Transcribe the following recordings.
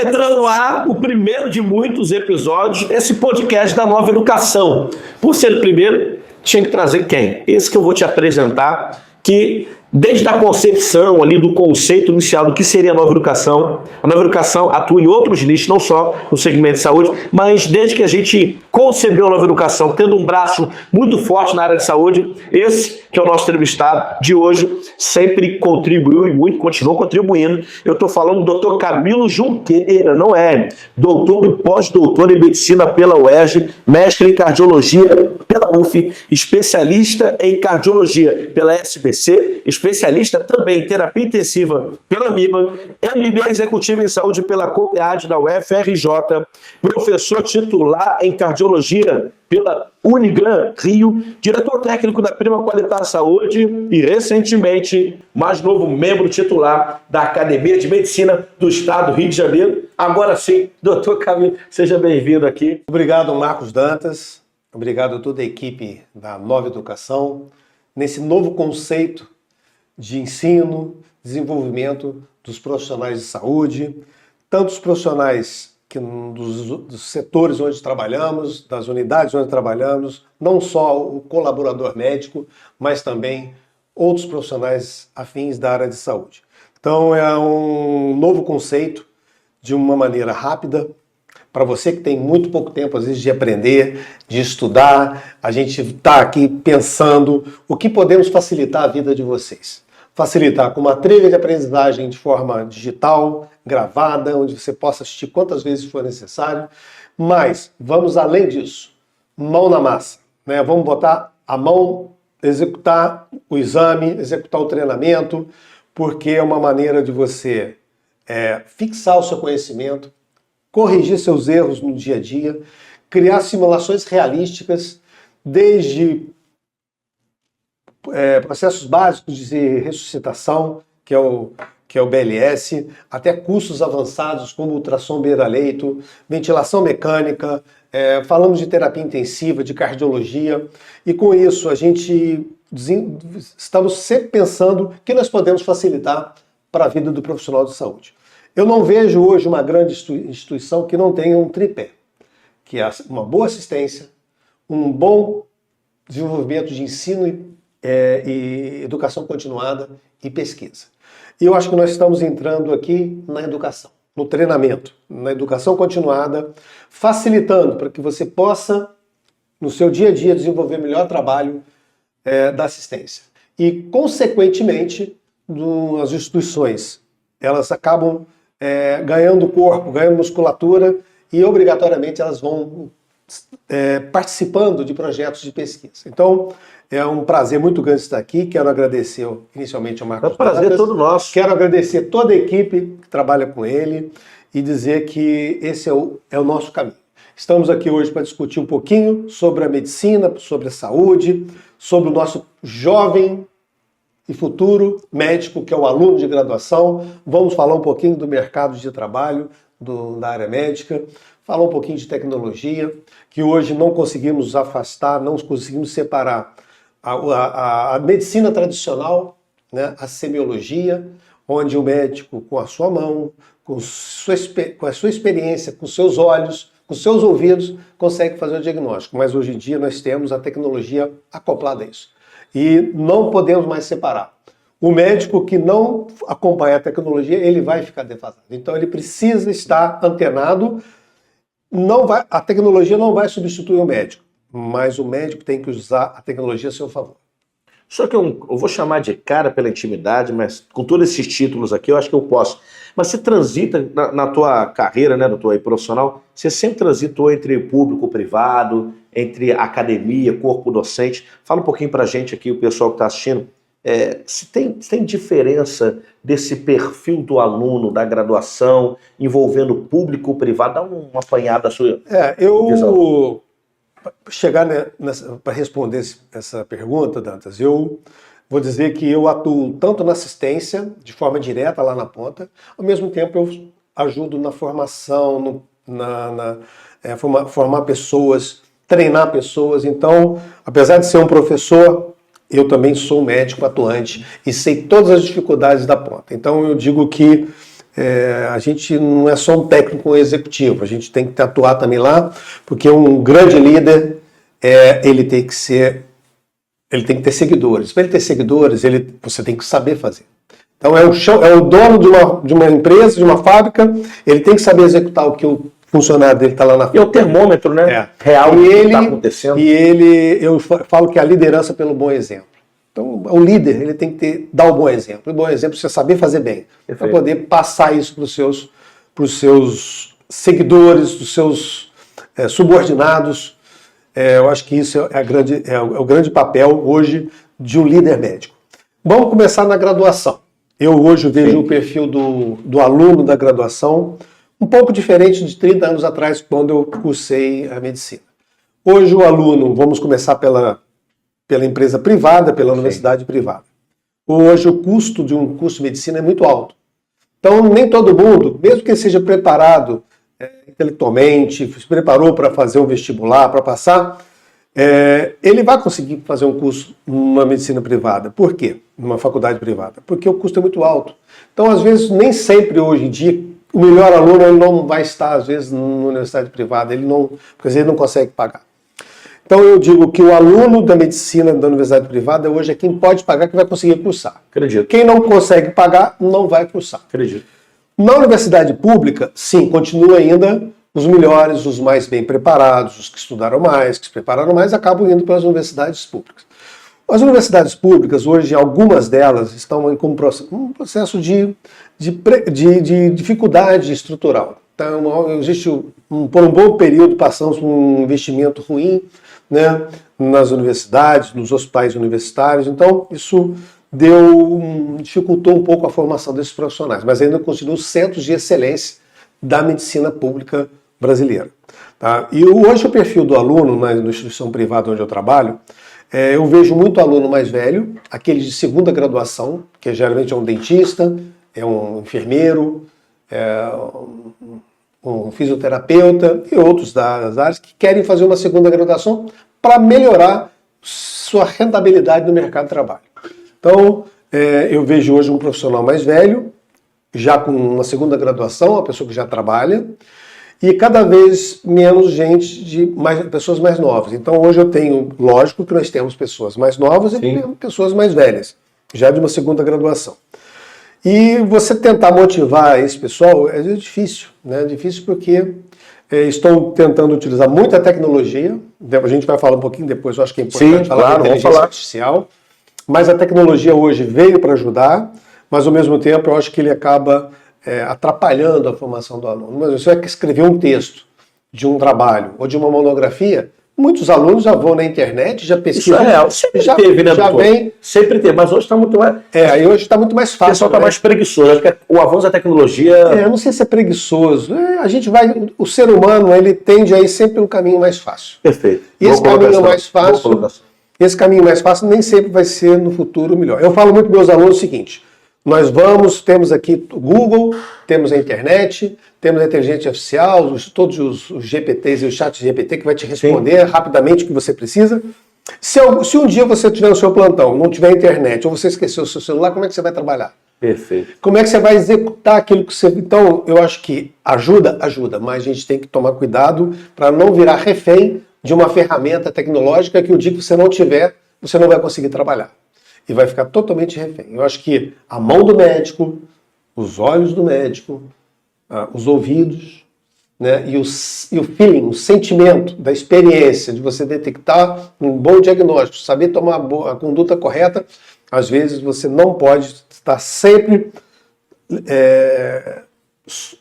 Está entrando no ar o primeiro de muitos episódios desse podcast da Nova Educação. Por ser o primeiro, tinha que trazer quem? Esse que eu vou te apresentar, que desde a concepção ali do conceito inicial do que seria a Nova Educação atua em outros nichos, não só no segmento de saúde, mas desde que a gente concebeu a Nova Educação, tendo um braço muito forte na área de saúde, esse que é o nosso entrevistado de hoje, sempre contribuiu e muito, continua contribuindo. Eu estou falando do Dr. Camilo Junqueira, não é? Doutor e pós-doutor em medicina pela UERJ, mestre em cardiologia pela UF, especialista em cardiologia pela SBC, especialista também em terapia intensiva pela MIBA, MBA executivo em saúde pela COPEAD da UFRJ, professor titular em cardiologia pela Unigran Rio, diretor técnico da Prima Qualitar Saúde e, recentemente, mais novo membro titular da Academia de Medicina do Estado do Rio de Janeiro. Agora sim, doutor Camilo, seja bem-vindo aqui. Obrigado, Marcos Dantas. Obrigado a toda a equipe da Nova Educação nesse novo conceito de ensino, desenvolvimento dos profissionais de saúde, tantos profissionais dos setores onde trabalhamos, das unidades onde trabalhamos, não só o colaborador médico, mas também outros profissionais afins da área de saúde. Então é um novo conceito de uma maneira rápida, para você que tem muito pouco tempo, às vezes, de aprender, de estudar, a gente está aqui pensando o que podemos facilitar a vida de vocês. Facilitar com uma trilha de aprendizagem de forma digital, gravada, onde você possa assistir quantas vezes for necessário, mas vamos além disso, mão na massa, né? Vamos botar a mão, executar o exame, executar o treinamento, porque é uma maneira de você fixar o seu conhecimento, corrigir seus erros no dia a dia, criar simulações realísticas, desde processos básicos de ressuscitação, que é o BLS, até cursos avançados como ultrassom beira-leito, ventilação mecânica, falamos de terapia intensiva, de cardiologia, e com isso a gente estamos sempre pensando o que nós podemos facilitar para a vida do profissional de saúde. Eu não vejo hoje uma grande instituição que não tenha um tripé, que é uma boa assistência, um bom desenvolvimento de ensino e educação continuada e pesquisa. E eu acho que nós estamos entrando aqui na educação, no treinamento, na educação continuada, facilitando para que você possa, no seu dia a dia, desenvolver melhor trabalho da assistência. E, consequentemente, as instituições, elas acabam ganhando corpo, ganhando musculatura e, obrigatoriamente, elas vão participando de projetos de pesquisa. Então, é um prazer muito grande estar aqui. Quero agradecer inicialmente ao Marcos. É um prazer todo nosso. Quero agradecer toda a equipe que trabalha com ele e dizer que esse é o nosso caminho. Estamos aqui hoje para discutir um pouquinho sobre a medicina, sobre a saúde, sobre o nosso jovem e futuro médico, que é o aluno de graduação. Vamos falar um pouquinho do mercado de trabalho da área médica, falar um pouquinho de tecnologia, que hoje não conseguimos afastar, não conseguimos separar a medicina tradicional, né, a semiologia, onde o médico, com a sua mão, com a sua experiência, com seus olhos, com seus ouvidos, consegue fazer o diagnóstico. Mas hoje em dia nós temos a tecnologia acoplada a isso. E não podemos mais separar. O médico que não acompanha a tecnologia, ele vai ficar defasado. Então ele precisa estar antenado. A tecnologia não vai substituir o médico, mas o médico tem que usar a tecnologia a seu favor. Só que eu vou chamar de cara pela intimidade, mas com todos esses títulos aqui eu acho que eu posso. Mas você transita na tua carreira, né, na tua profissional, você sempre transitou entre público e privado, entre academia, corpo docente. Fala um pouquinho pra gente aqui, o pessoal que está assistindo, se tem diferença desse perfil do aluno, da graduação, envolvendo público e privado? Dá uma apanhada da sua visão. Chegar para responder essa pergunta, Dantas, eu vou dizer que eu atuo tanto na assistência, de forma direta lá na ponta, ao mesmo tempo eu ajudo na formação, formar pessoas, treinar pessoas. Então, apesar de ser um professor, eu também sou um médico atuante e sei todas as dificuldades da ponta. Então eu digo que a gente não é só um técnico executivo, a gente tem que atuar também lá, porque um grande líder, ele tem que ter seguidores. Para ele ter seguidores, você tem que saber fazer. Então é o dono de uma empresa, de uma fábrica, ele tem que saber executar o que o funcionário dele está lá na frente. E é o termômetro, né? Real e que ele, está acontecendo. Eu falo que é a liderança pelo bom exemplo. Então, o líder, ele tem que dar o bom exemplo. O bom exemplo é você saber fazer bem, para poder passar isso para os seus seguidores, dos seus subordinados. Eu acho que isso é o grande papel hoje de um líder médico. Vamos começar na graduação. Eu hoje vejo o perfil do aluno da graduação um pouco diferente de 30 anos atrás, quando eu cursei a medicina. Hoje o aluno, vamos começar pela empresa privada, pela universidade privada. Hoje o custo de um curso de medicina é muito alto. Então nem todo mundo, mesmo que seja preparado intelectualmente, se preparou para fazer um vestibular, para passar, ele vai conseguir fazer um curso numa medicina privada. Por quê? Numa faculdade privada. Porque o custo é muito alto. Então, às vezes, nem sempre hoje em dia, o melhor aluno ele não vai estar, às vezes, numa universidade privada, porque ele não consegue pagar. Então, eu digo que o aluno da medicina da universidade privada hoje é quem pode pagar, que vai conseguir cursar. Acredito. Quem não consegue pagar, não vai cursar. Acredito. Na universidade pública, sim, continua ainda os melhores, os mais bem preparados, os que estudaram mais, que se prepararam mais, acabam indo para as universidades públicas. As universidadades públicas, hoje, algumas delas estão com um processo de dificuldade estrutural. Então, por um bom período, passamos por um investimento ruim, né, nas universidades, nos hospitais universitários. Então, isso dificultou um pouco a formação desses profissionais, mas ainda continuam centros de excelência da medicina pública brasileira. Tá? E hoje o perfil do aluno na instituição privada onde eu trabalho, eu vejo muito aluno mais velho, aquele de segunda graduação, que geralmente é um dentista, é um enfermeiro, um fisioterapeuta e outros das áreas que querem fazer uma segunda graduação para melhorar sua rentabilidade no mercado de trabalho. Então, eu vejo hoje um profissional mais velho, já com uma segunda graduação, uma pessoa que já trabalha, e cada vez menos pessoas mais novas. Então hoje eu tenho, lógico que nós temos pessoas mais novas e temos pessoas mais velhas, já de uma segunda graduação. E você tentar motivar esse pessoal é difícil, né? É difícil porque estão tentando utilizar muita tecnologia, a gente vai falar um pouquinho depois, eu acho que é importante falar da inteligência artificial, mas a tecnologia hoje veio para ajudar, mas ao mesmo tempo eu acho que ele acaba atrapalhando a formação do aluno. Mas você vai escrever um texto de um trabalho ou de uma monografia, muitos alunos já vão na internet, já pesquisam. Isso é real. Sempre teve, né, doutor? Sempre teve, mas hoje está muito mais... e hoje está muito mais fácil. O pessoal está mais preguiçoso. Acho que o avanço da tecnologia... Eu não sei se é preguiçoso. O ser humano, ele tende a ir sempre pelo caminho mais fácil. Perfeito. E esse caminho mais fácil... Esse caminho mais fácil nem sempre vai ser no futuro melhor. Eu falo muito para meus alunos o seguinte: temos aqui o Google, temos a internet, temos a inteligência artificial, todos os GPTs e o chat GPT que vai te responder rapidamente o que você precisa. Se um dia você tiver no seu plantão, não tiver internet, ou você esqueceu o seu celular, como é que você vai trabalhar? Perfeito. Como é que você vai executar aquilo que você... Então, eu acho que ajuda, mas a gente tem que tomar cuidado para não virar refém de uma ferramenta tecnológica que o dia que você não tiver, você não vai conseguir trabalhar. E vai ficar totalmente refém. Eu acho que a mão do médico, os olhos do médico, os ouvidos, né, e o feeling, o sentimento da experiência de você detectar um bom diagnóstico, saber tomar a conduta correta, às vezes você não pode estar sempre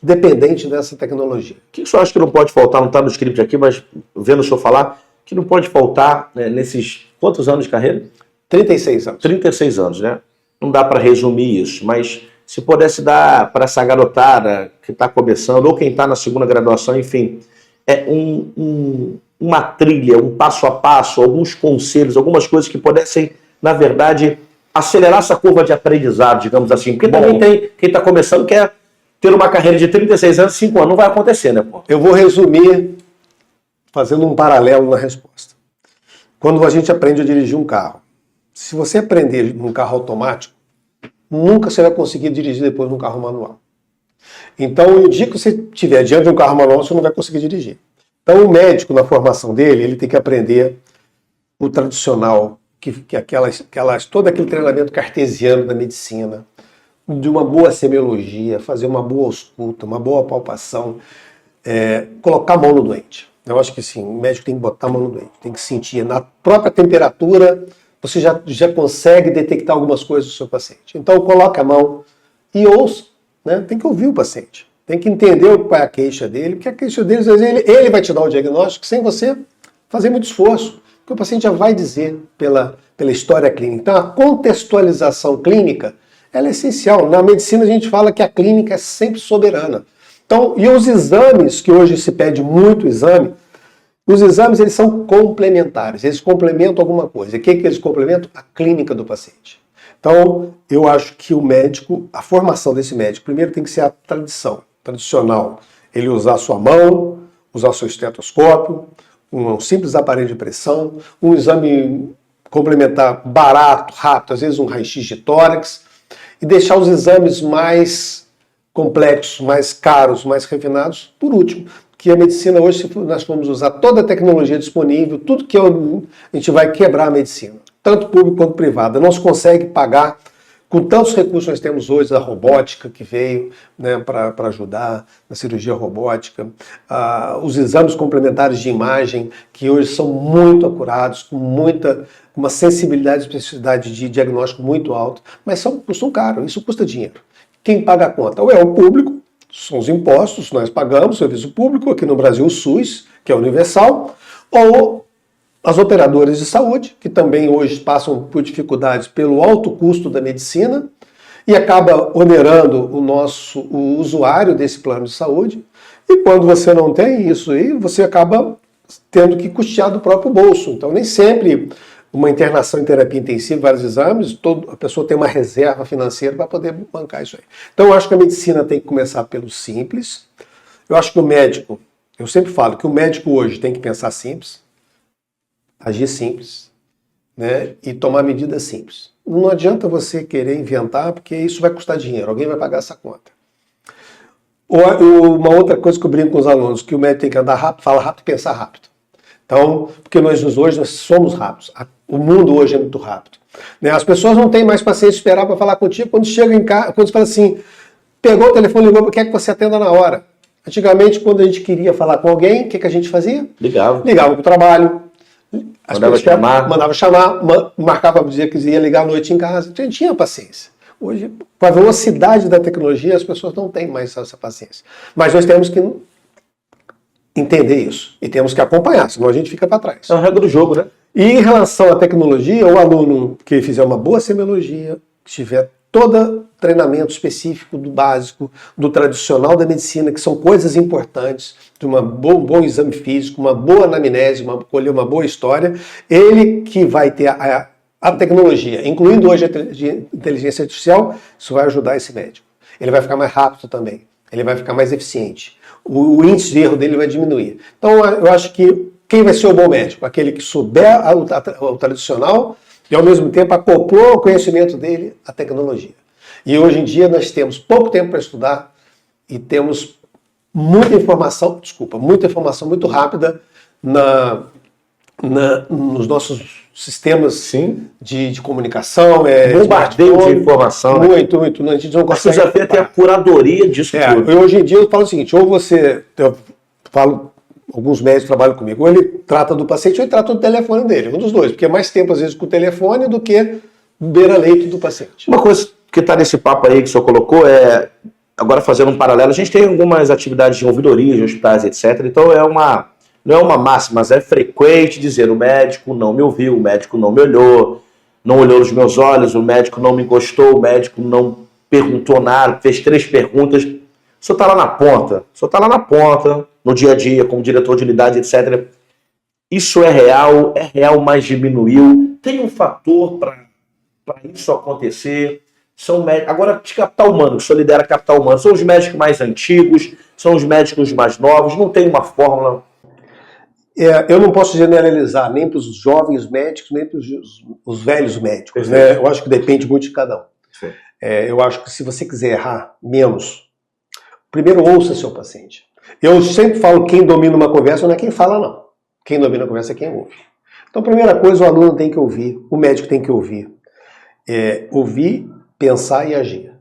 dependente dessa tecnologia. O que o senhor acha que não pode faltar, não está no script aqui, mas vendo o senhor falar, que não pode faltar nesses quantos anos de carreira? 36 anos. 36 anos, né? Não dá para resumir isso, mas se pudesse dar para essa garotada que está começando, ou quem está na segunda graduação, enfim, uma trilha, um passo a passo, alguns conselhos, algumas coisas que pudessem, na verdade, acelerar essa curva de aprendizado, digamos assim. Porque também tem quem está começando quer ter uma carreira de 36 anos, 5 anos, não vai acontecer, né, pô? Eu vou resumir fazendo um paralelo na resposta. Quando a gente aprende a dirigir um carro, se você aprender num carro automático, nunca você vai conseguir dirigir depois num carro manual. Então, o dia que você estiver diante de um carro manual, você não vai conseguir dirigir. Então, o médico, na formação dele, ele tem que aprender o tradicional, todo aquele treinamento cartesiano da medicina, de uma boa semiologia, fazer uma boa ausculta, uma boa palpação, colocar a mão no doente. Eu acho que sim, o médico tem que botar a mão no doente, tem que sentir na própria temperatura, você já consegue detectar algumas coisas do seu paciente. Então, coloque a mão e ouça, né? Tem que ouvir o paciente, tem que entender qual é a queixa dele, porque a queixa dele, às vezes, ele vai te dar o diagnóstico sem você fazer muito esforço, porque o paciente já vai dizer pela história clínica. Então, a contextualização clínica, ela é essencial. Na medicina, a gente fala que a clínica é sempre soberana. Então, e os exames, que hoje se pede muito exame, os exames eles são complementares, eles complementam alguma coisa. E o que eles complementam? A clínica do paciente. Então, eu acho que o médico, a formação desse médico, primeiro tem que ser a tradicional. Ele usar a sua mão, usar o seu estetoscópio, um simples aparelho de pressão, um exame complementar barato, rápido, às vezes um raio-x de tórax, e deixar os exames mais complexos, mais caros, mais refinados, por último. Que a medicina hoje, se nós formos usar toda a tecnologia disponível, tudo que a gente vai quebrar a medicina, tanto público quanto privada. Não se consegue pagar, com tantos recursos que nós temos hoje, a robótica que veio, né, para ajudar na cirurgia robótica, os exames complementares de imagem, que hoje são muito acurados, com uma sensibilidade e especificidade de diagnóstico muito alta, mas custam caro, isso custa dinheiro. Quem paga a conta? Ou é o público, são os impostos, nós pagamos, serviço público, aqui no Brasil o SUS, que é universal, ou as operadoras de saúde, que também hoje passam por dificuldades pelo alto custo da medicina, e acaba onerando o usuário desse plano de saúde, e quando você não tem isso aí, você acaba tendo que custear do próprio bolso. Então nem sempre uma internação em terapia intensiva, vários exames, a pessoa tem uma reserva financeira para poder bancar isso aí. Então eu acho que a medicina tem que começar pelo simples. Eu acho que o médico, eu sempre falo que o médico hoje tem que pensar simples, agir simples, né, e tomar medidas simples. Não adianta você querer inventar, porque isso vai custar dinheiro, alguém vai pagar essa conta. Uma outra coisa que eu brinco com os alunos, que o médico tem que andar rápido, falar rápido e pensar rápido. Então, porque hoje nós somos rápidos. O mundo hoje é muito rápido. As pessoas não têm mais paciência de esperar para falar contigo. Quando chega em casa, quando você fala assim, pegou o telefone, ligou, quer que você atenda na hora. Antigamente, quando a gente queria falar com alguém, o que a gente fazia? Ligava para o trabalho. Mandava chamar, marcava dizer que ia ligar à noite em casa. Então, a gente tinha paciência. Hoje, com a velocidade da tecnologia, as pessoas não têm mais essa paciência. Mas nós temos que entender isso. E temos que acompanhar, senão a gente fica para trás. É a regra do jogo, né? E em relação à tecnologia, o aluno que fizer uma boa semiologia, que tiver todo treinamento específico do básico, do tradicional da medicina, que são coisas importantes, de um bom exame físico, uma boa anamnese, colher uma boa história, ele que vai ter a tecnologia, incluindo hoje a inteligência artificial, isso vai ajudar esse médico. Ele vai ficar mais rápido também, ele vai ficar mais eficiente. O índice de erro dele vai diminuir. Então, eu acho que quem vai ser o bom médico? Aquele que souber o tradicional e, ao mesmo tempo, acoplou o conhecimento dele à tecnologia. E hoje em dia nós temos pouco tempo para estudar e temos muita informação muito rápida nos nossos sistemas de comunicação. Bombardeio de informação. Muito. A gente não consegue. Você já tem até a curadoria disso tudo. Hoje em dia eu falo o seguinte, alguns médicos trabalham comigo, ou ele trata do paciente ou ele trata do telefone dele, um dos dois, porque é mais tempo às vezes com o telefone do que beira-leito do paciente. Uma coisa que está nesse papo aí que o senhor colocou agora fazendo um paralelo, a gente tem algumas atividades de ouvidoria, de hospitais, etc. Então não é uma máxima, mas é frequente dizer o médico não me ouviu, o médico não me olhou, não olhou nos meus olhos, o médico não me encostou, o médico não perguntou nada, fez 3 perguntas. O senhor está lá na ponta, no dia a dia, como diretor de unidade, etc. Isso é real, mas diminuiu. Tem um fator para isso acontecer. São médicos. Agora, de capital humano, que o senhor lidera capital humano, são os médicos mais antigos, são os médicos mais novos, não tem uma fórmula. Eu não posso generalizar nem para os jovens médicos, nem para os velhos médicos. Né? Eu acho que depende muito de cada um. Eu acho que se você quiser errar menos, Primeiro, ouça seu paciente. Eu sempre falo que quem domina uma conversa não é quem fala, não. Quem domina a conversa é quem ouve. Então, primeira coisa, o aluno tem que ouvir, o médico tem que ouvir. Ouvir, pensar e agir.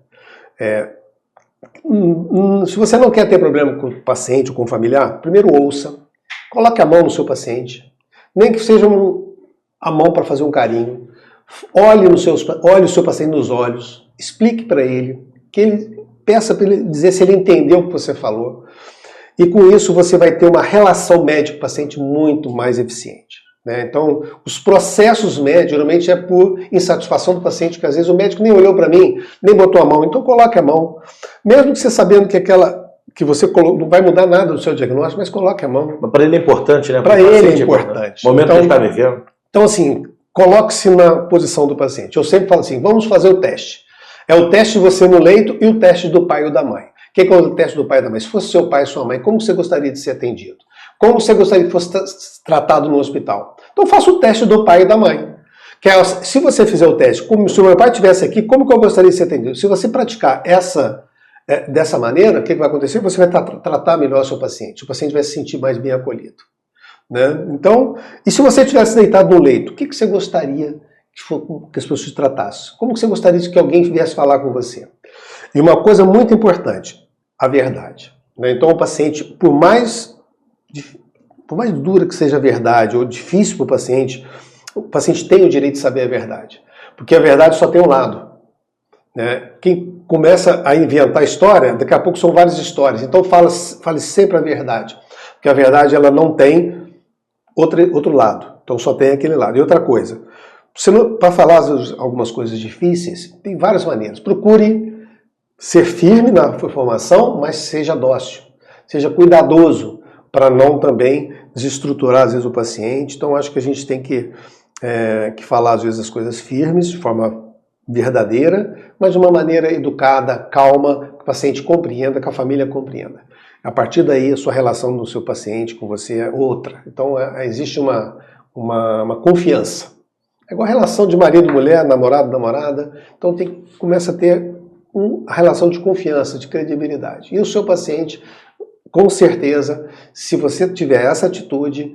Se você não quer ter problema com o paciente ou com o familiar, primeiro ouça, coloque a mão no seu paciente, nem que seja a mão para fazer um carinho, olhe o seu paciente nos olhos, explique para ele, que ele peça para ele dizer se ele entendeu o que você falou, e com isso você vai ter uma relação médico-paciente muito mais eficiente. Então, os processos médicos geralmente é por insatisfação do paciente, porque às vezes o médico nem olhou para mim, nem botou a mão, então coloque a mão, mesmo que você sabendo que você não vai mudar nada do seu diagnóstico, mas coloque a mão. Mas para ele é importante, né? Para ele é importante. O momento que ele está vivendo. Então, assim, coloque-se na posição do paciente. Eu sempre falo assim, vamos fazer o teste. É o teste de você no leito e o teste do pai ou da mãe. O que é o teste do pai e da mãe? Se fosse seu pai e sua mãe, como você gostaria de ser atendido? Como você gostaria que fosse tratado no hospital? Então faça o teste do pai e da mãe. Se você fizer o teste, como se o meu pai estivesse aqui, como que eu gostaria de ser atendido? Se você praticar dessa maneira, o que vai acontecer? Você vai tratar melhor o seu paciente vai se sentir mais bem acolhido. Então, e se você estivesse deitado no leito, o que você gostaria que as pessoas te tratassem? Como que você gostaria de que alguém viesse falar com você? E uma coisa muito importante, a verdade. Então o paciente, por mais dura que seja a verdade, ou difícil para o paciente tem o direito de saber a verdade. Porque a verdade só tem um lado. Quem começa a inventar história, daqui a pouco são várias histórias. Então fale sempre a verdade. Porque a verdade ela não tem outro lado. Então só tem aquele lado. E outra coisa, para falar algumas coisas difíceis, tem várias maneiras. Procure ser firme na informação, mas seja dócil. Seja cuidadoso, para não também desestruturar, às vezes, o paciente. Então, acho que a gente tem que falar, às vezes, as coisas firmes, de forma verdadeira, mas de uma maneira educada, calma, que o paciente compreenda, que a família compreenda. A partir daí, a sua relação do seu paciente com você é outra. Então, existe uma confiança. É igual a relação de marido-mulher, namorado-namorada. Então, começa a ter a relação de confiança, de credibilidade. E o seu paciente, com certeza, se você tiver essa atitude,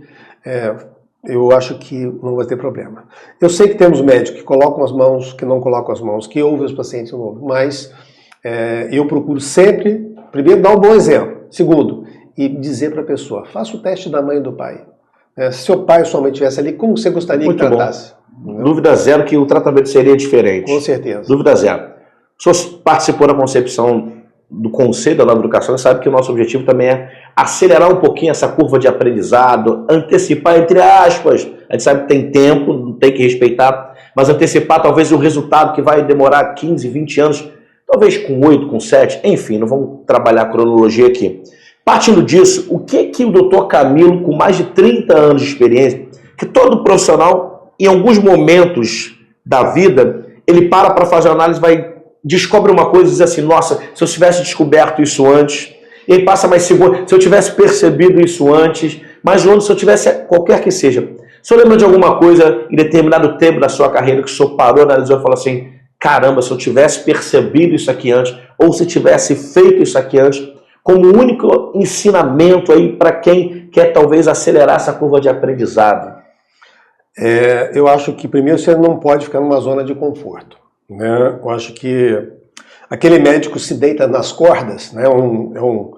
eu acho que não vai ter problema. Eu sei que temos médicos que colocam as mãos, que não colocam as mãos, que ouvem os pacientes não ouvem, mas eu procuro sempre, primeiro, dar um bom exemplo. Segundo, e dizer para a pessoa, faça o teste da mãe e do pai. Se seu pai ou sua mãe estivesse ali, como você gostaria que tratasse? Dúvida zero que o tratamento seria diferente. Com certeza. Dúvida zero. O senhor participou da concepção do Conselho da Nova Educação e sabe que o nosso objetivo também é acelerar um pouquinho essa curva de aprendizado, antecipar, entre aspas, a gente sabe que tem tempo, tem que respeitar, mas antecipar talvez o resultado que vai demorar 15, 20 anos, talvez com 8, com 7, enfim, não vamos trabalhar a cronologia aqui. Partindo disso, o que o doutor Camilo, com mais de 30 anos de experiência, que todo profissional, em alguns momentos da vida, ele para fazer análise, descobre uma coisa e diz assim, nossa, se eu tivesse descoberto isso antes, e aí passa mais seguro, se eu tivesse percebido isso antes, mais longe, se eu tivesse, qualquer que seja. O senhor lembra de alguma coisa em determinado tempo da sua carreira que o senhor parou, analisou e falou assim, caramba, se eu tivesse percebido isso aqui antes, ou se tivesse feito isso aqui antes, como único ensinamento aí para quem quer talvez acelerar essa curva de aprendizado? Eu acho que primeiro você não pode ficar numa zona de conforto. Eu acho que aquele médico se deita nas cordas, é um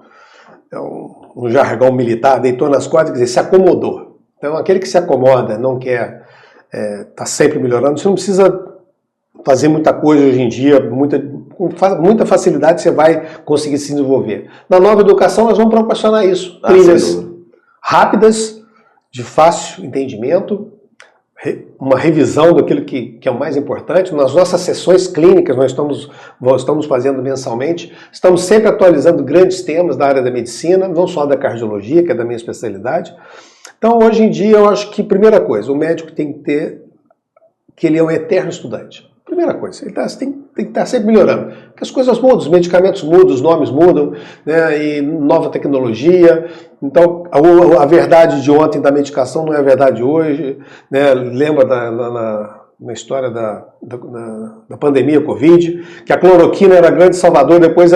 jargão militar, deitou nas cordas, quer dizer, se acomodou. Então aquele que se acomoda, não quer tá sempre melhorando, você não precisa fazer muita coisa hoje em dia, com muita facilidade você vai conseguir se desenvolver. Na Nova Educação nós vamos proporcionar isso, trilhas rápidas, de fácil entendimento, uma revisão daquilo que é o mais importante. Nas nossas sessões clínicas, nós estamos fazendo mensalmente, estamos sempre atualizando grandes temas da área da medicina, não só da cardiologia, que é da minha especialidade. Então, hoje em dia, eu acho que, primeira coisa, o médico tem que ter que ele é um eterno estudante. Primeira coisa, ele tem que estar sempre melhorando. Porque as coisas mudam, os medicamentos mudam, os nomes mudam, e nova tecnologia. Então, a verdade de ontem da medicação não é a verdade de hoje. Lembra na história da pandemia Covid, que a cloroquina era grande salvador, depois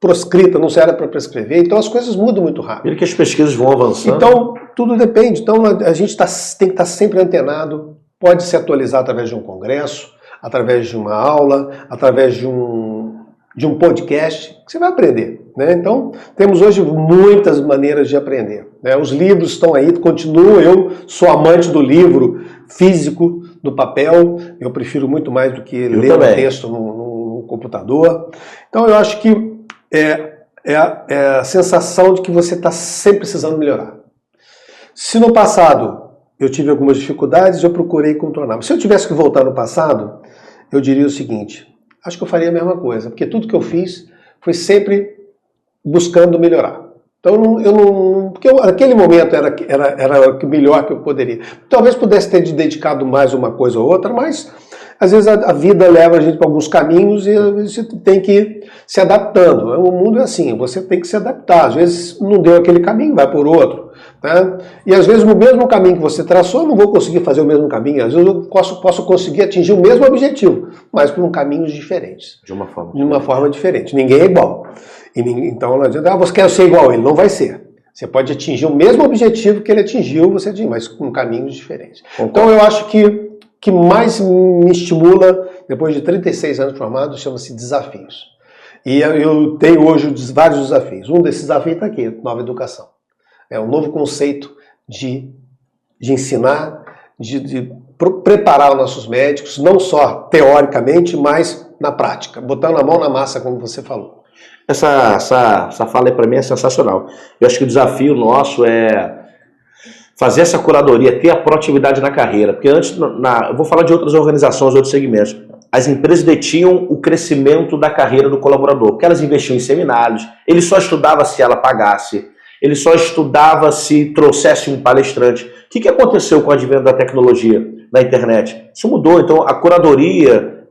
proscrita, não serve para prescrever. Então as coisas mudam muito rápido. Ele que as pesquisas vão avançando. Então, tudo depende. Então a gente tem que estar sempre antenado. Pode se atualizar através de um congresso, através de uma aula, através de um podcast, que você vai aprender. Né? Então, temos hoje muitas maneiras de aprender. Né? Os livros estão aí, continuam. Eu sou amante do livro físico, do papel. Eu prefiro muito mais do que ler um texto no computador. Então, eu acho que é a sensação de que você está sempre precisando melhorar. Se no passado eu tive algumas dificuldades, eu procurei contornar. Mas se eu tivesse que voltar no passado, eu diria o seguinte: acho que eu faria a mesma coisa, porque tudo que eu fiz foi sempre buscando melhorar. Então, porque naquele momento era o melhor que eu poderia. Talvez pudesse ter dedicado mais uma coisa ou outra, mas às vezes a vida leva a gente para alguns caminhos e você tem que se adaptando. O mundo é assim, você tem que se adaptar. Às vezes não deu aquele caminho, vai por outro. Tá? E às vezes no mesmo caminho que você traçou, eu não vou conseguir fazer o mesmo caminho. Às vezes eu posso conseguir atingir o mesmo objetivo, mas por caminhos diferentes. De uma forma diferente. Ninguém é igual. Então não adianta, você quer ser igual a ele. Não vai ser. Você pode atingir o mesmo objetivo que ele atingiu, você atinge, mas com caminhos diferentes. Então eu acho que mais me estimula, depois de 36 anos formado, chama-se desafios. E eu tenho hoje vários desafios. Um desses desafios está aqui, Nova Educação. É um novo conceito de ensinar, de preparar os nossos médicos, não só teoricamente, mas na prática, botando a mão na massa, como você falou. Essa fala aí para mim é sensacional. Eu acho que o desafio nosso é fazer essa curadoria, ter a proatividade na carreira. Porque antes, eu vou falar de outras organizações, outros segmentos. As empresas detinham o crescimento da carreira do colaborador, porque elas investiam em seminários, ele só estudava se ela pagasse, ele só estudava se trouxesse um palestrante. O que aconteceu com o advento da tecnologia na internet? Isso mudou. Então, a curadoria,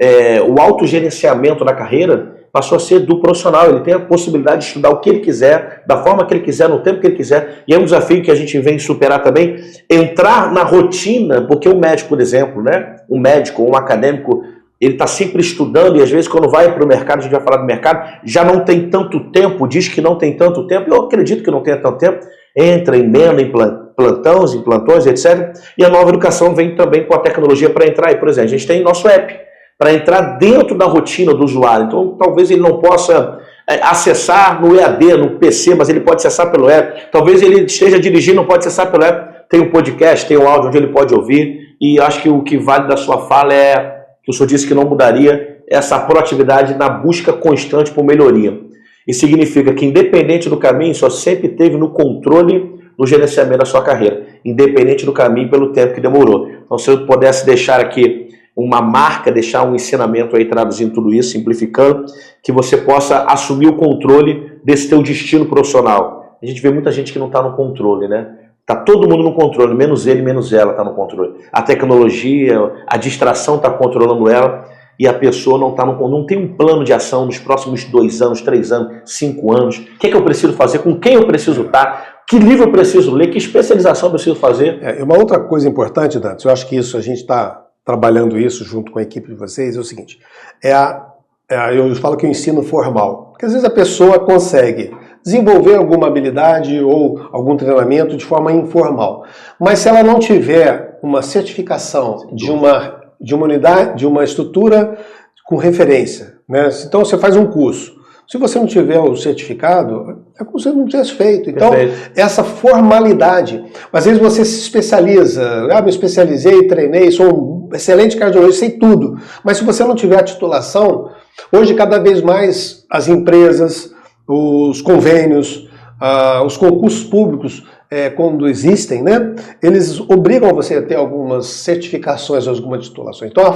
o autogerenciamento da carreira passou a ser do profissional. Ele tem a possibilidade de estudar o que ele quiser, da forma que ele quiser, no tempo que ele quiser. E é um desafio que a gente vem superar também, entrar na rotina, porque o médico, por exemplo, né? Um médico ou um acadêmico, ele está sempre estudando e às vezes quando vai para o mercado, a gente vai falar do mercado, já não tem tanto tempo, diz que não tem tanto tempo, eu acredito que não tenha tanto tempo, entra, emenda em plantões, etc. E a Nova Educação vem também com a tecnologia para entrar aí. Por exemplo, a gente tem nosso app, para entrar dentro da rotina do usuário. Então, talvez ele não possa acessar no EAD, no PC, mas ele pode acessar pelo app. Talvez ele esteja dirigindo, não pode acessar pelo app. Tem um podcast, tem um áudio onde ele pode ouvir. E acho que o que vale da sua fala é, que o senhor disse que não mudaria, essa proatividade na busca constante por melhoria. Isso significa que, independente do caminho, o senhor sempre esteve no controle do gerenciamento da sua carreira, independente do caminho pelo tempo que demorou. Então, se eu pudesse deixar aqui uma marca, deixar um ensinamento aí traduzindo tudo isso, simplificando, que você possa assumir o controle desse teu destino profissional. A gente vê muita gente que não está no controle, né? Está todo mundo no controle, menos ele, menos ela está no controle. A tecnologia, a distração está controlando ela e a pessoa não tem um plano de ação nos próximos 2 anos, 3 anos, 5 anos. O que é que eu preciso fazer? Com quem eu preciso estar? Que livro eu preciso ler? Que especialização eu preciso fazer? Uma outra coisa importante, Dantas, eu acho que isso a gente está trabalhando isso junto com a equipe de vocês, é o seguinte, eu falo que o ensino formal, porque às vezes a pessoa consegue desenvolver alguma habilidade ou algum treinamento de forma informal, mas se ela não tiver uma certificação de uma unidade, de uma estrutura com referência, né? Então você faz um curso, se você não tiver o certificado, é como se você não tivesse feito. Então, essa formalidade. Às vezes você se especializa. Me especializei, treinei, sou um excelente cardiologista, sei tudo. Mas se você não tiver a titulação, hoje cada vez mais as empresas, os convênios, os concursos públicos, quando existem, né, eles obrigam você a ter algumas certificações, algumas titulações. Então,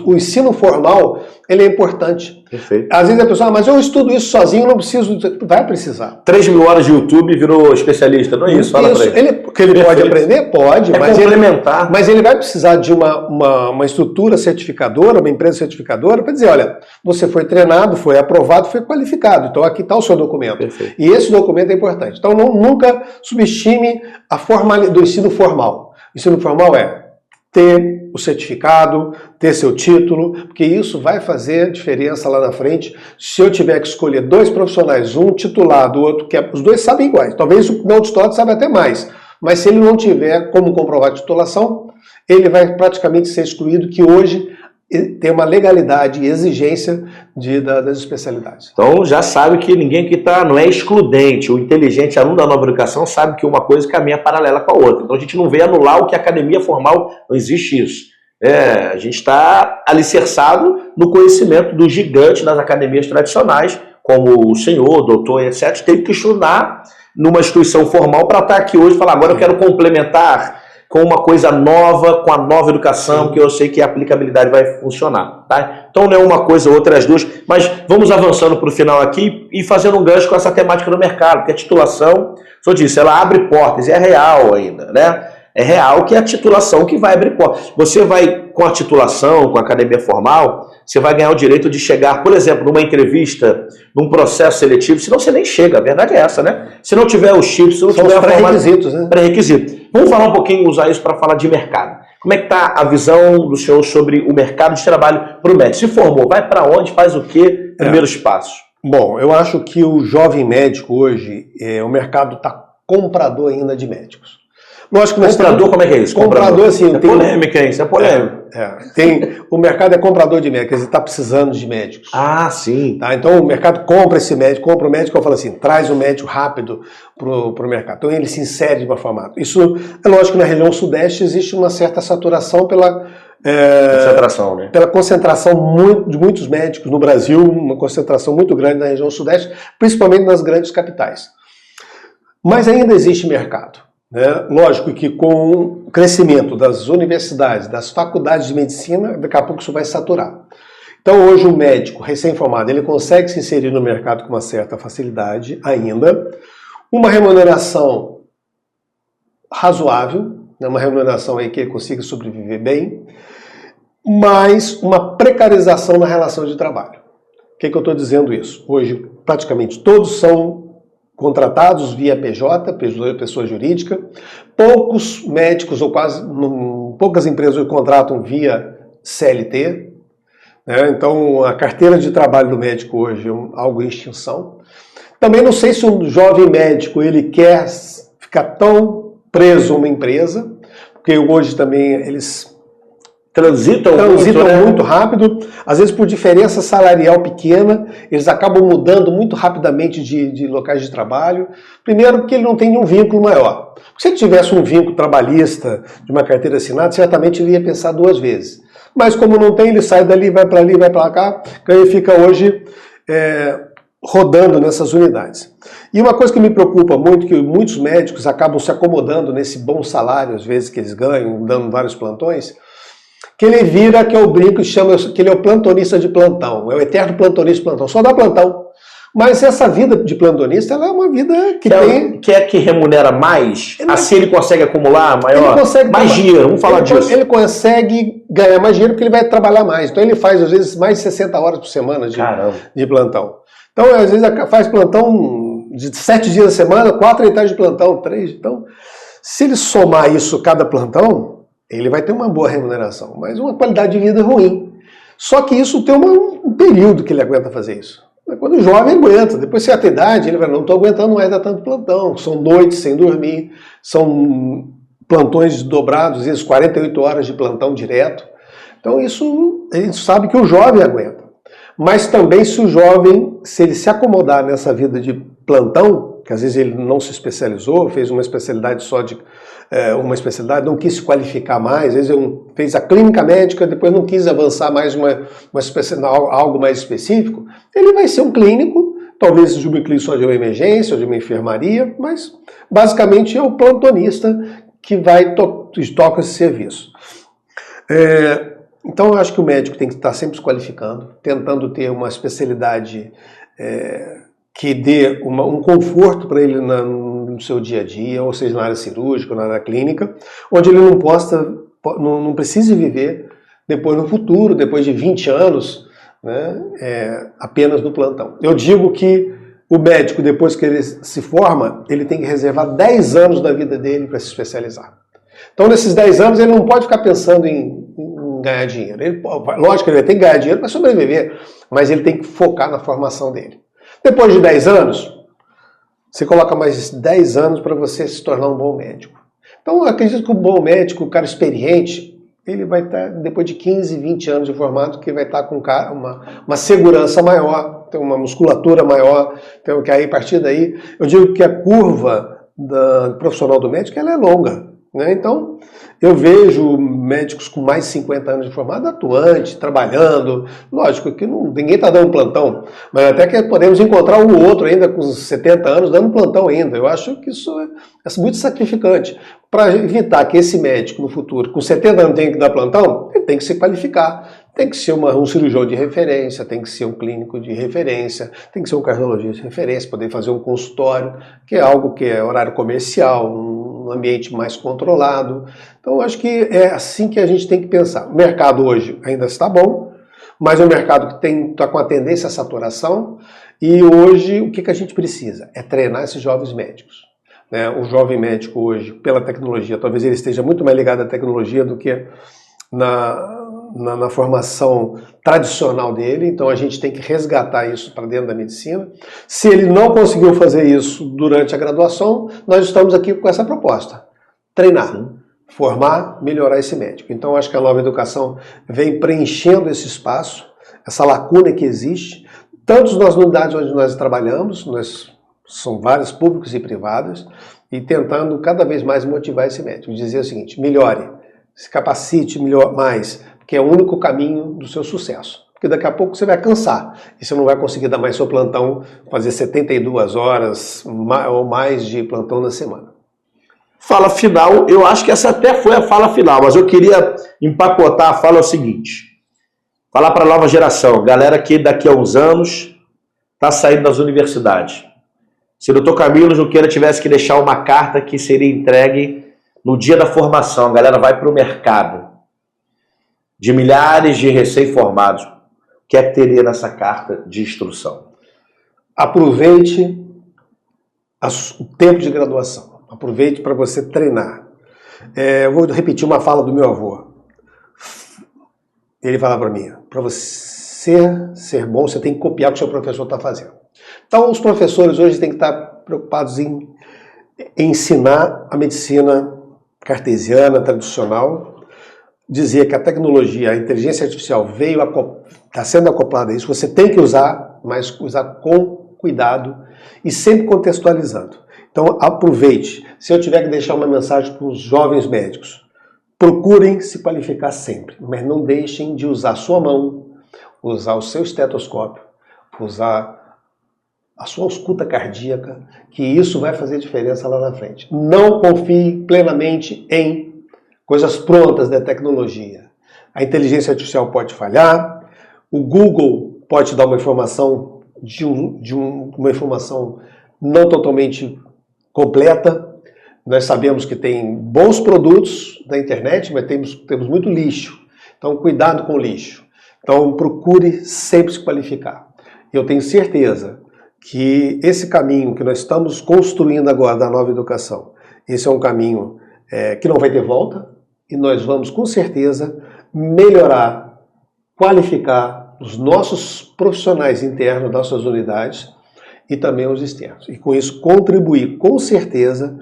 o ensino formal, ele é importante. Perfeito. Às vezes a pessoa, mas eu estudo isso sozinho, não preciso. Vai precisar. 3.000 horas de YouTube virou especialista, não é isso? Fala pra ele. Porque ele pode aprender? Pode, mas complementar. Mas ele vai precisar de uma estrutura certificadora, uma empresa certificadora, para dizer, olha, você foi treinado, foi aprovado, foi qualificado. Então aqui está o seu documento. Perfeito. E esse documento é importante. Então nunca subestime a formalidade do ensino formal. O ensino formal ter o certificado, ter seu título, porque isso vai fazer diferença lá na frente. Se eu tiver que escolher dois profissionais, um titulado, o outro que os dois sabem iguais, talvez o não titulado saiba até mais, mas se ele não tiver como comprovar a titulação, ele vai praticamente ser excluído, que hoje tem uma legalidade e exigência das especialidades. Então já sabe que ninguém aqui não é excludente. O inteligente aluno da Nova Educação sabe que uma coisa caminha paralela com a outra. Então a gente não vem anular o que a academia formal, não existe isso. A gente está alicerçado no conhecimento do gigante das academias tradicionais, como o senhor, doutor, etc. Teve que estudar numa instituição formal para estar aqui hoje e falar, agora eu quero complementar com uma coisa nova, com a Nova Educação, que eu sei que a aplicabilidade vai funcionar, tá? Então não é uma coisa ou outra, as duas, mas vamos avançando para o final aqui e fazendo um gancho com essa temática do mercado, porque a titulação, só disse, ela abre portas, e é real ainda, né? É real que é a titulação que vai abrir portas. Você vai, com a titulação, com a academia formal, você vai ganhar o direito de chegar, por exemplo, numa entrevista, num processo seletivo, senão você nem chega, a verdade é essa, né? Se não tiver os chips, se não tiver pré-requisitos, né? Pré-requisito. Vamos falar um pouquinho, usar isso para falar de mercado. Como é que está a visão do senhor sobre o mercado de trabalho para o médico? Se formou, vai para onde, faz o quê? Primeiros passos. Bom, eu acho que o jovem médico hoje, o mercado está comprador ainda de médicos. Lógico que comprador, como é que é isso? Comprador, assim... É polêmica isso, é polêmica. O mercado é comprador de médicos, ele está precisando de médicos. Ah, sim. Tá? Então o mercado compra esse médico, compra o médico, eu falo assim, traz o médico rápido para o mercado. Então ele se insere de uma forma. Isso é lógico que na região sudeste existe uma certa saturação pela concentração de muitos médicos no Brasil, uma concentração muito grande na região sudeste, principalmente nas grandes capitais. Mas ainda existe mercado. Lógico que com o crescimento das universidades, das faculdades de medicina, daqui a pouco isso vai saturar. Então hoje o médico recém-formado, ele consegue se inserir no mercado com uma certa facilidade ainda, uma remuneração razoável, uma remuneração aí que ele consiga sobreviver bem, mas uma precarização na relação de trabalho. O que eu estou dizendo isso? Hoje praticamente todos são contratados via PJ, pessoa jurídica, poucos médicos ou quase poucas empresas contratam via CLT, então a carteira de trabalho do médico hoje é algo em extinção. Também não sei se um jovem médico ele quer ficar tão preso a uma empresa, porque hoje também eles transitam muito rápido, às vezes por diferença salarial pequena, eles acabam mudando muito rapidamente de locais de trabalho. Primeiro porque ele não tem nenhum vínculo maior. Se ele tivesse um vínculo trabalhista de uma carteira assinada, certamente ele ia pensar duas vezes. Mas como não tem, ele sai dali, vai para ali, vai para cá, então ele fica hoje rodando nessas unidades. E uma coisa que me preocupa muito, que muitos médicos acabam se acomodando nesse bom salário, às vezes que eles ganham, dando vários plantões, que ele vira, que eu brinco, chama que ele é o plantonista de plantão, é o eterno plantonista de plantão, só dá plantão. Mas essa vida de plantonista, ela é uma vida que tem... Que remunera mais? Assim ele consegue acumular maior? Ele consegue mais dinheiro, vamos falar disso. Ele consegue ganhar mais dinheiro porque ele vai trabalhar mais. Então ele faz, às vezes, mais de 60 horas por semana de plantão. Então, às vezes, faz plantão de 7 dias da semana, 4 entradas de plantão, 3. Então, se ele somar isso cada plantão, ele vai ter uma boa remuneração, mas uma qualidade de vida ruim. Só que isso tem um período que ele aguenta fazer isso. Quando o jovem aguenta, depois de certa idade, ele vai, não estou aguentando mais dar tanto plantão. São noites sem dormir, são plantões dobrados, às vezes 48 horas de plantão direto. Então isso, a gente sabe que o jovem aguenta. Mas também se o jovem, se ele se acomodar nessa vida de plantão, que às vezes ele não se especializou, fez uma especialidade só de uma especialidade, não quis se qualificar mais, às vezes fez a clínica médica, depois não quis avançar mais algo mais específico, ele vai ser um clínico, talvez de uma clínica só de uma emergência ou de uma enfermaria, mas basicamente é o plantonista que vai toca esse serviço. Então eu acho que o médico tem que estar sempre se qualificando, tentando ter uma especialidade que dê um conforto para ele no seu dia a dia, ou seja, na área cirúrgica, na área clínica, onde ele não precise viver depois no futuro, depois de 20 anos, né, apenas no plantão. Eu digo que o médico, depois que ele se forma, ele tem que reservar 10 anos da vida dele para se especializar. Então, nesses 10 anos, ele não pode ficar pensando em ganhar dinheiro. Lógico que ele tem que ganhar dinheiro para sobreviver, mas ele tem que focar na formação dele. Depois de 10 anos, você coloca mais 10 anos para você se tornar um bom médico. Então, eu acredito que um bom médico, um cara experiente, ele vai estar, depois de 15, 20 anos de formado, que ele vai estar com uma segurança maior, tem uma musculatura maior, então, que aí, a partir daí, eu digo que a curva profissional do médico ela é longa, né? Então, eu vejo médicos com mais de 50 anos de formado atuante, trabalhando. Lógico que ninguém está dando plantão, mas até que podemos encontrar um ou outro ainda com 70 anos dando plantão ainda. Eu acho que isso é muito sacrificante. Para evitar que esse médico no futuro, com 70 anos, tenha que dar plantão, ele tem que se qualificar. Tem que ser um cirurgião de referência, tem que ser um clínico de referência, tem que ser um cardiologista de referência, poder fazer um consultório, que é algo que é horário comercial, um ambiente mais controlado. Então, eu acho que é assim que a gente tem que pensar. O mercado hoje ainda está bom, mas é um mercado que está com a tendência à saturação, e hoje o que a gente precisa? É treinar esses jovens médicos. O jovem médico hoje, pela tecnologia, talvez ele esteja muito mais ligado à tecnologia do que na formação tradicional dele, então a gente tem que resgatar isso para dentro da medicina. Se ele não conseguiu fazer isso durante a graduação, nós estamos aqui com essa proposta: treinar, formar, melhorar esse médico. Então acho que a Nova Educação vem preenchendo esse espaço, essa lacuna que existe, tanto nas unidades onde nós trabalhamos, são várias públicas e privadas, e tentando cada vez mais motivar esse médico, dizer o seguinte: melhore, se capacite mais, que é o único caminho do seu sucesso. Porque daqui a pouco você vai cansar e você não vai conseguir dar mais seu plantão, fazer 72 horas ou mais de plantão na semana. Fala final, eu acho que essa até foi a fala final, mas eu queria empacotar a fala o seguinte: falar para a nova geração, galera que daqui a uns anos está saindo das universidades. Se o doutor Camilo Junqueira tivesse que deixar uma carta que seria entregue no dia da formação, a galera vai para o mercado, de milhares de recém-formados, o que é que teria nessa carta de instrução? Aproveite o tempo de graduação. Aproveite para você treinar. Eu vou repetir uma fala do meu avô. Ele fala para mim: para você ser bom, você tem que copiar o que o seu professor está fazendo. Então, os professores hoje têm que estar preocupados em ensinar a medicina cartesiana, tradicional, dizer que a tecnologia, a inteligência artificial está sendo acoplada a isso, você tem que usar, mas usar com cuidado e sempre contextualizando. Então, aproveite. Se eu tiver que deixar uma mensagem para os jovens médicos, procurem se qualificar sempre, mas não deixem de usar a sua mão, usar o seu estetoscópio, usar a sua ausculta cardíaca, que isso vai fazer diferença lá na frente. Não confie plenamente em coisas prontas da tecnologia. A inteligência artificial pode falhar, o Google pode te dar uma informação uma informação não totalmente completa. Nós sabemos que tem bons produtos na internet, mas temos muito lixo. Então, cuidado com o lixo. Então, procure sempre se qualificar. Eu tenho certeza que esse caminho que nós estamos construindo agora da Nova Educação, esse é um caminho que não vai ter volta, e nós vamos, com certeza, melhorar, qualificar os nossos profissionais internos das nossas unidades e também os externos. E com isso contribuir, com certeza,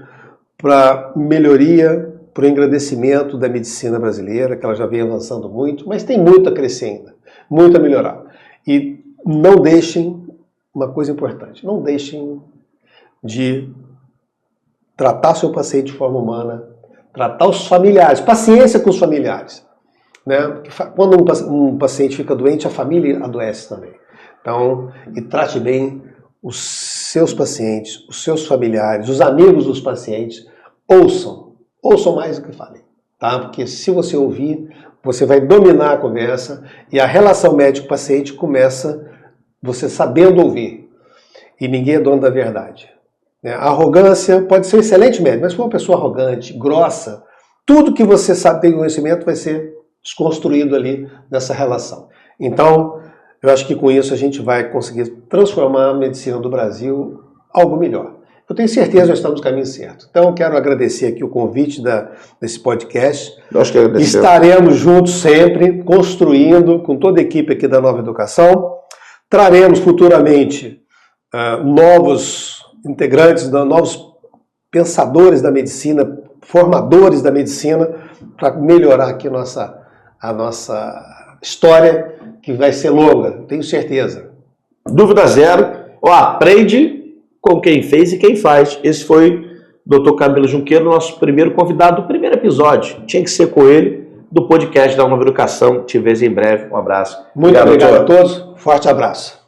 para a melhoria, para o engrandecimento da medicina brasileira, que ela já vem avançando muito, mas tem muito a crescer ainda, muito a melhorar. E não deixem, uma coisa importante, não deixem de tratar seu paciente de forma humana, tratar os familiares, paciência com os familiares. Né? Quando um paciente fica doente, a família adoece também. Então, e trate bem os seus pacientes, os seus familiares, os amigos dos pacientes. Ouçam mais do que falem. Tá? Porque se você ouvir, você vai dominar a conversa e a relação médico-paciente começa você sabendo ouvir. E ninguém é dono da verdade. A arrogância pode ser excelente médico, mas se for uma pessoa arrogante, grossa, tudo que você sabe, tem conhecimento, vai ser desconstruído ali nessa relação. Então, eu acho que com isso a gente vai conseguir transformar a medicina do Brasil em algo melhor. Eu tenho certeza que nós estamos no caminho certo. Então, quero agradecer aqui o convite desse podcast. Nós que agradecemos. Estaremos juntos sempre, construindo com toda a equipe aqui da Nova Educação. Traremos futuramente novos integrantes, novos pensadores da medicina, formadores da medicina, para melhorar aqui a nossa história, que vai ser longa, tenho certeza. Dúvida zero. Aprende com quem fez e quem faz. Esse foi o Dr. Camilo Junqueiro, nosso primeiro convidado do primeiro episódio. Tinha que ser com ele, do podcast da Nova Educação. Te vejo em breve. Um abraço. Muito obrigado a todos. Forte abraço.